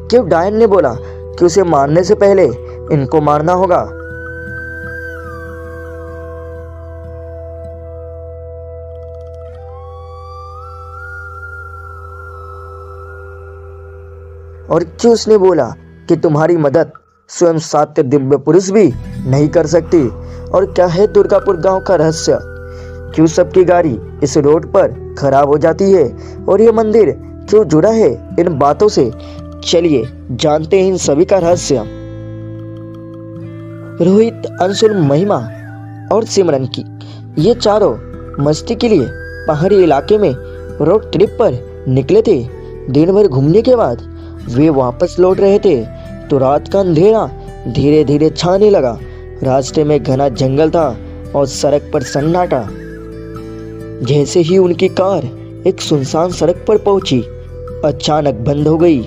क्यों डायन ने बोला कि उसे मारने से पहले इनको मारना होगा। और क्यों उसने बोला कि तुम्हारी मदद स्वयं सात्य दिव्य पुरुष भी नहीं कर सकती। और क्या है दुर्गापुर गांव का रहस्य, क्यों सबकी गाड़ी इस रोड पर खराब हो जाती है और ये मंदिर क्यों जुड़ा है इन बातों से। चलिए जानते हैं इन सभी का रहस्य। रोहित, अंशुल, महिमा और सिमरन की ये चारों मस्ती के लिए पहाड़ी इलाके में रोड ट्रिप पर निकले थे। दिन भर घूमने के बाद वे वापस लौट रहे थे तो रात का अंधेरा धीरे धीरे छाने लगा। रास्ते में घना जंगल था और सड़क पर सन्नाटा। जैसे ही उनकी कार एक सुनसान सड़क पर पहुंची, अचानक बंद हो गई।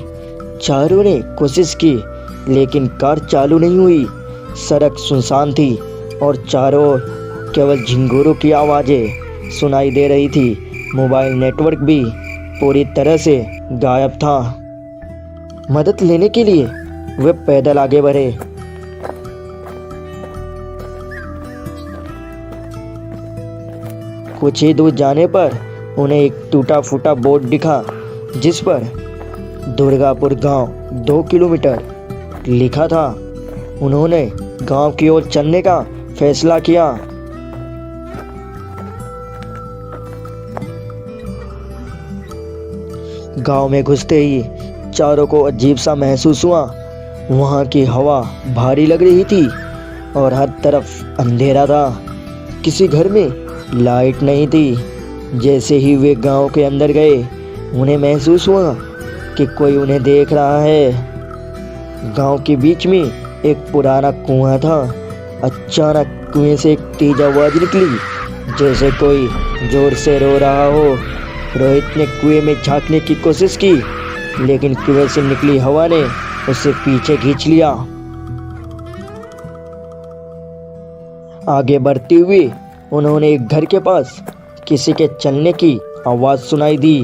चारों ने कोशिश की लेकिन कार चालू नहीं हुई। सड़क सुनसान थी और चारों ओर केवल झिंगुरों की आवाज़ें सुनाई दे रही थी। मोबाइल नेटवर्क भी पूरी तरह से गायब था। मदद लेने के लिए वे पैदल आगे बढ़े। कुछ ही दूर जाने पर उन्हें एक टूटा फूटा बोर्ड दिखा जिस पर दुर्गापुर गांव 2 किलोमीटर लिखा था। उन्होंने गांव की ओर चलने का फैसला किया। गांव में घुसते ही चारों को अजीब सा महसूस हुआ। वहां की हवा भारी लग रही थी और हर तरफ अंधेरा था। किसी घर में लाइट नहीं थी। जैसे ही वे गांव के अंदर गए, उन्हें महसूस हुआ कि कोई उन्हें देख रहा है। गांव के बीच में एक पुराना कुआं था। अचानक कुएं से एक तेज आवाज निकली जैसे कोई जोर से रो रहा हो। रोहित ने कुएं में झांकने की कोशिश की लेकिन कुएं से निकली हवा ने उसे पीछे खींच लिया। आगे बढ़ते हुए उन्होंने एक घर के पास किसी के चलने की आवाज सुनाई दी।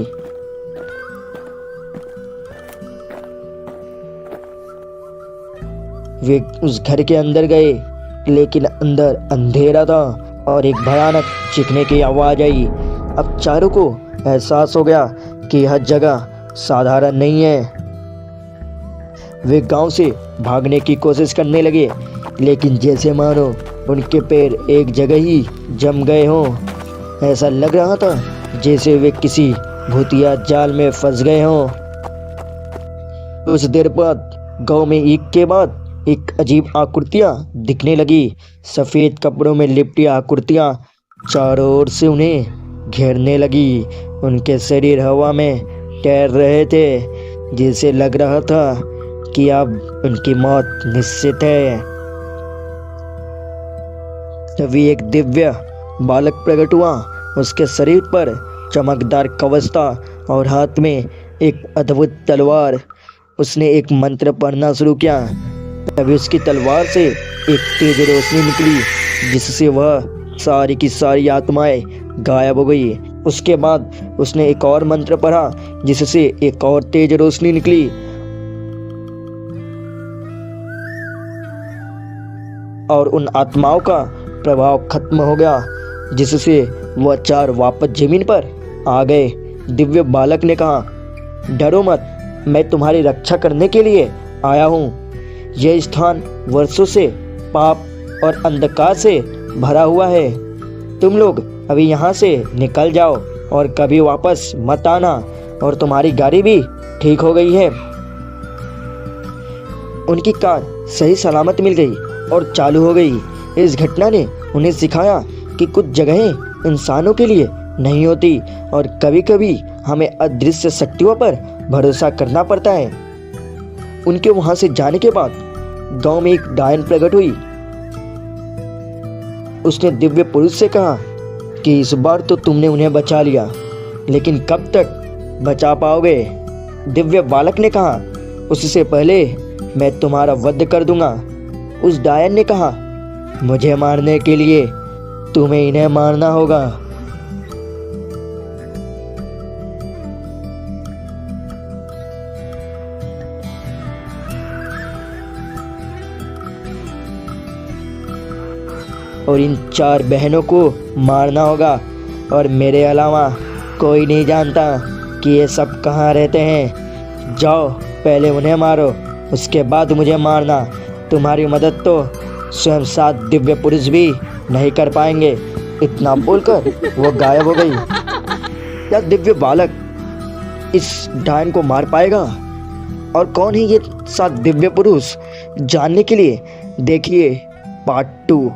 वे उस घर के अंदर गए लेकिन अंदर अंधेरा था और एक भयानक चीखने की आवाज आई। अब चारों को एहसास हो गया कि यह जगह साधारण नहीं है। वे गांव से भागने की कोशिश करने लगे लेकिन जैसे मानो उनके पैर एक जगह ही जम गए हों। ऐसा लग रहा था जैसे वे किसी भूतिया जाल में फंस गए हों। कुछ देर बाद गांव में एक के बाद एक अजीब आकृतियां दिखने लगी। सफ़ेद कपड़ों में लिपटी आकृतियां चारों ओर से उन्हें घेरने लगी। उनके शरीर हवा में तैर रहे थे जैसे लग रहा था कि अब उनकी मौत निश्चित है। तभी एक दिव्य बालक प्रकट हुआ। उसके शरीर पर चमकदार कवच था और हाथ में एक अद्भुत तलवार। उसने एक मंत्र पढ़ना शुरू किया। तभी उसकी तलवार से एक तेज रोशनी निकली जिससे वह सारी की सारी आत्माएं गायब हो गई। उसके बाद उसने एक और मंत्र पढ़ा जिससे एक और तेज रोशनी निकली और उन आत्माओं का प्रभाव खत्म हो गया जिससे वह चार वापस जमीन पर आ गए। दिव्य बालक ने कहा, डरो मत, मैं तुम्हारी रक्षा करने के लिए आया हूँ। यह स्थान वर्षों से पाप और अंधकार से भरा हुआ है। तुम लोग अभी यहाँ से निकल जाओ और कभी वापस मत आना। और तुम्हारी गाड़ी भी ठीक हो गई है। उनकी कार सही सलामत मिल गई और चालू हो गई। इस घटना ने उन्हें सिखाया कि कुछ जगहें इंसानों के लिए नहीं होती और कभी कभी हमें अदृश्य शक्तियों पर भरोसा करना पड़ता है। उनके वहां से जाने के बाद गांव में एक डायन प्रकट हुई। उसने दिव्य पुरुष से कहा कि इस बार तो तुमने उन्हें बचा लिया, लेकिन कब तक बचा पाओगे? दिव्य बालक ने कहा, उससे पहले मैं तुम्हारा वध कर दूंगा। उस डायन ने कहा, मुझे मारने के लिए तुम्हें इन्हें मारना होगा। और इन 4 बहनों को मारना होगा। और मेरे अलावा कोई नहीं जानता कि ये सब कहाँ रहते हैं। जाओ पहले उन्हें मारो, उसके बाद मुझे मारना। तुम्हारी मदद तो स्वयं 7 दिव्य पुरुष भी नहीं कर पाएंगे। इतना बोलकर वो गायब हो गई। क्या दिव्य बालक इस डायन को मार पाएगा? और कौन है ये 7 दिव्य पुरुष? जानने के लिए देखिए पार्ट 2।